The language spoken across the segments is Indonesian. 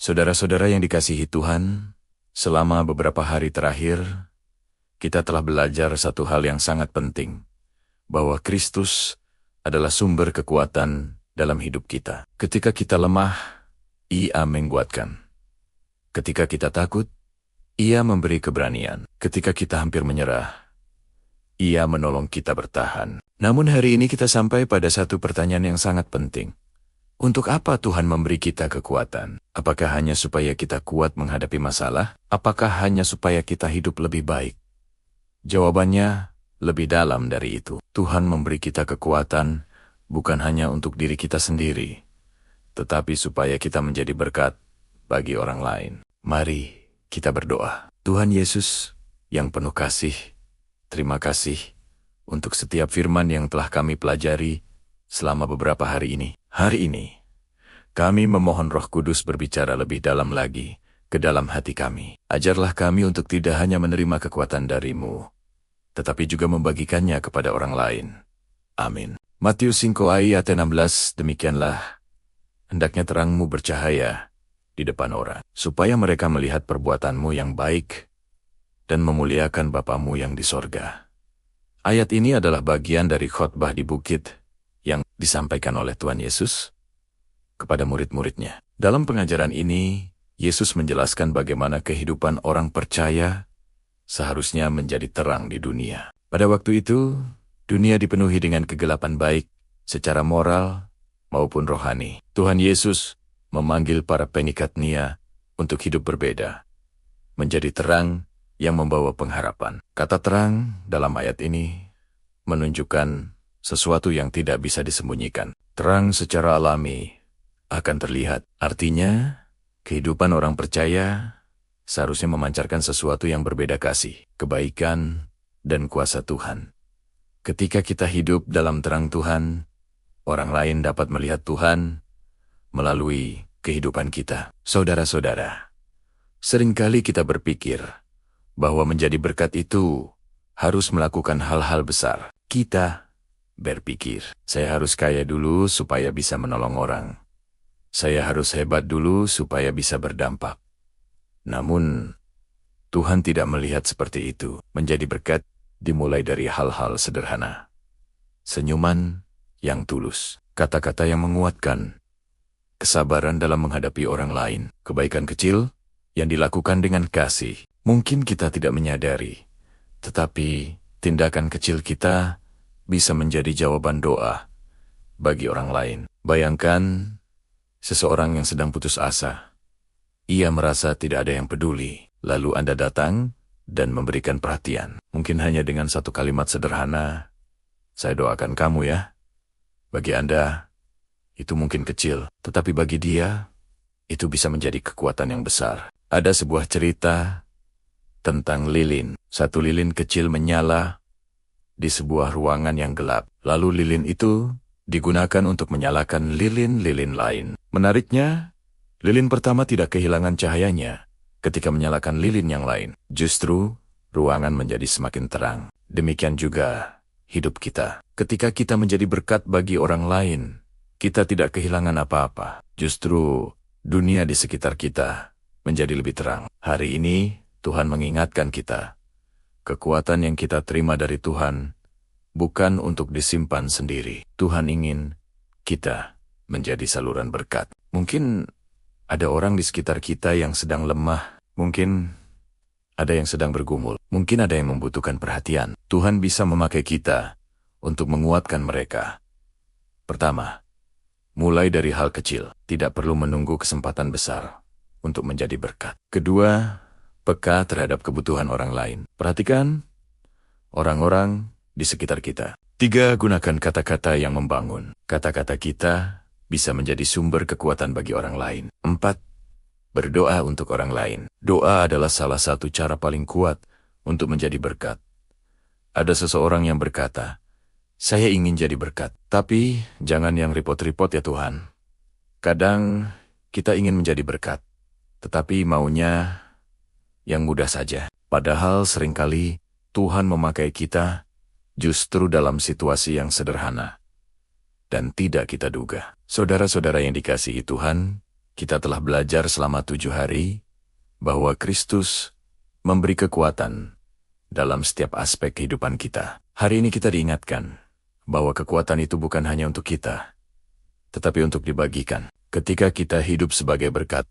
Saudara-saudara yang dikasihi Tuhan, selama beberapa hari terakhir, kita telah belajar satu hal yang sangat penting, bahwa Kristus adalah sumber kekuatan dalam hidup kita. Ketika kita lemah, Ia menguatkan. Ketika kita takut, Ia memberi keberanian. Ketika kita hampir menyerah, Ia menolong kita bertahan. Namun hari ini kita sampai pada satu pertanyaan yang sangat penting. Untuk apa Tuhan memberi kita kekuatan? Apakah hanya supaya kita kuat menghadapi masalah? Apakah hanya supaya kita hidup lebih baik? Jawabannya lebih dalam dari itu. Tuhan memberi kita kekuatan bukan hanya untuk diri kita sendiri, tetapi supaya kita menjadi berkat bagi orang lain. Mari kita berdoa. Tuhan Yesus yang penuh kasih, terima kasih untuk setiap firman yang telah kami pelajari selama beberapa hari ini. Hari ini, kami memohon Roh Kudus berbicara lebih dalam lagi ke dalam hati kami. Ajarlah kami untuk tidak hanya menerima kekuatan dari-Mu, tetapi juga membagikannya kepada orang lain. Amin. Matius 5 ayat 16, demikianlah, hendaknya terang-Mu bercahaya di depan orang, supaya mereka melihat perbuatan-Mu yang baik dan memuliakan Bapa-Mu yang di sorga. Ayat ini adalah bagian dari khotbah di bukit yang disampaikan oleh Tuhan Yesus kepada murid-muridnya. Dalam pengajaran ini, Yesus menjelaskan bagaimana kehidupan orang percaya seharusnya menjadi terang di dunia. Pada waktu itu, dunia dipenuhi dengan kegelapan baik secara moral maupun rohani. Tuhan Yesus memanggil para pengikat nia untuk hidup berbeda, menjadi terang yang membawa pengharapan. Kata terang dalam ayat ini menunjukkan sesuatu yang tidak bisa disembunyikan. Terang secara alami akan terlihat. Artinya, kehidupan orang percaya seharusnya memancarkan sesuatu yang berbeda kasih, kebaikan, dan kuasa Tuhan. Ketika kita hidup dalam terang Tuhan, orang lain dapat melihat Tuhan melalui kehidupan kita. Saudara-saudara, seringkali kita berpikir bahwa menjadi berkat itu harus melakukan hal-hal besar. Kita berpikir, saya harus kaya dulu supaya bisa menolong orang. Saya harus hebat dulu supaya bisa berdampak. Namun, Tuhan tidak melihat seperti itu. Menjadi berkat dimulai dari hal-hal sederhana. Senyuman yang tulus, kata-kata yang menguatkan, kesabaran dalam menghadapi orang lain, kebaikan kecil yang dilakukan dengan kasih. Mungkin kita tidak menyadari, tetapi tindakan kecil kita bisa menjadi jawaban doa bagi orang lain. Bayangkan seseorang yang sedang putus asa. Ia merasa tidak ada yang peduli. Lalu Anda datang dan memberikan perhatian. Mungkin hanya dengan satu kalimat sederhana, "Saya doakan kamu ya." Bagi Anda, itu mungkin kecil. Tetapi bagi dia, itu bisa menjadi kekuatan yang besar. Ada sebuah cerita tentang lilin. Satu lilin kecil menyala di sebuah ruangan yang gelap. Lalu lilin itu digunakan untuk menyalakan lilin-lilin lain. Menariknya, lilin pertama tidak kehilangan cahayanya ketika menyalakan lilin yang lain. Justru, ruangan menjadi semakin terang. Demikian juga hidup kita. Ketika kita menjadi berkat bagi orang lain, kita tidak kehilangan apa-apa. Justru, dunia di sekitar kita menjadi lebih terang. Hari ini, Tuhan mengingatkan kita, kekuatan yang kita terima dari Tuhan bukan untuk disimpan sendiri. Tuhan ingin kita menjadi saluran berkat. Mungkin ada orang di sekitar kita yang sedang lemah. Mungkin ada yang sedang bergumul. Mungkin ada yang membutuhkan perhatian. Tuhan bisa memakai kita untuk menguatkan mereka. Pertama, mulai dari hal kecil. Tidak perlu menunggu kesempatan besar untuk menjadi berkat. Kedua, peka terhadap kebutuhan orang lain. Perhatikan orang-orang di sekitar kita. 3, gunakan kata-kata yang membangun. Kata-kata kita bisa menjadi sumber kekuatan bagi orang lain. 4, berdoa untuk orang lain. Doa adalah salah satu cara paling kuat untuk menjadi berkat. Ada seseorang yang berkata, "Saya ingin jadi berkat, tapi jangan yang repot-repot ya Tuhan." Kadang kita ingin menjadi berkat, tetapi maunya yang mudah saja. Padahal seringkali Tuhan memakai kita justru dalam situasi yang sederhana dan tidak kita duga. Saudara-saudara yang dikasihi Tuhan, kita telah belajar selama 7 hari bahwa Kristus memberi kekuatan dalam setiap aspek kehidupan kita. Hari ini kita diingatkan bahwa kekuatan itu bukan hanya untuk kita, tetapi untuk dibagikan. Ketika kita hidup sebagai berkat,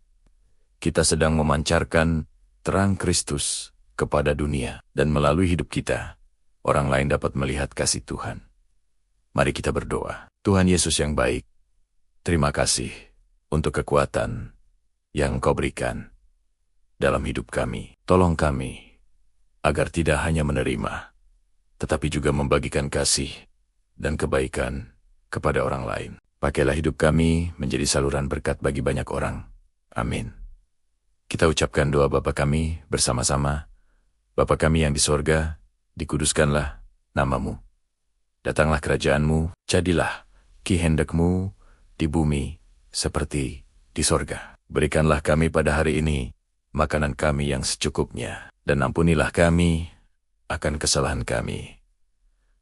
kita sedang memancarkan terang Kristus kepada dunia, dan melalui hidup kita, orang lain dapat melihat kasih Tuhan. Mari kita berdoa. Tuhan Yesus yang baik, terima kasih untuk kekuatan yang Kau berikan dalam hidup kami. Tolong kami agar tidak hanya menerima, tetapi juga membagikan kasih dan kebaikan kepada orang lain. Pakailah hidup kami menjadi saluran berkat bagi banyak orang. Amin. Kita ucapkan doa Bapa kami bersama-sama. Bapa kami yang di sorga, dikuduskanlah nama-Mu. Datanglah kerajaan-Mu, jadilah kehendak-Mu di bumi seperti di sorga. Berikanlah kami pada hari ini makanan kami yang secukupnya, dan ampunilah kami akan kesalahan kami,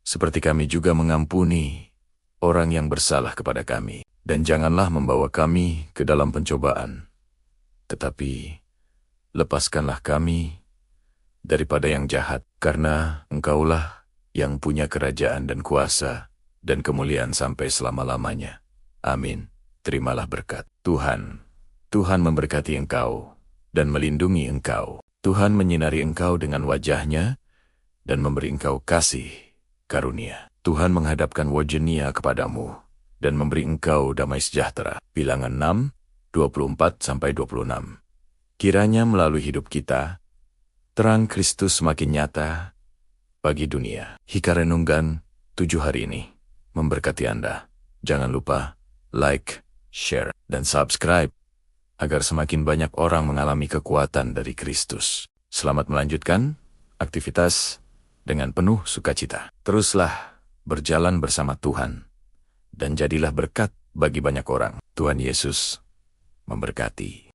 seperti kami juga mengampuni orang yang bersalah kepada kami. Dan janganlah membawa kami ke dalam pencobaan, tetapi lepaskanlah kami daripada yang jahat, karena Engkaulah yang punya kerajaan dan kuasa dan kemuliaan sampai selama-lamanya. Amin. Terimalah berkat Tuhan. Tuhan memberkati engkau dan melindungi engkau. Tuhan menyinari engkau dengan wajah-Nya dan memberi engkau kasih karunia. Tuhan menghadapkan wajah-Nya kepadamu dan memberi engkau damai sejahtera. Bilangan 6, 24-26. Kiranya melalui hidup kita, terang Kristus semakin nyata bagi dunia. Hika Renungan 7 hari ini memberkati Anda. Jangan lupa like, share, dan subscribe agar semakin banyak orang mengalami kekuatan dari Kristus. Selamat melanjutkan aktivitas dengan penuh sukacita. Teruslah berjalan bersama Tuhan dan jadilah berkat bagi banyak orang. Tuhan Yesus memberkati.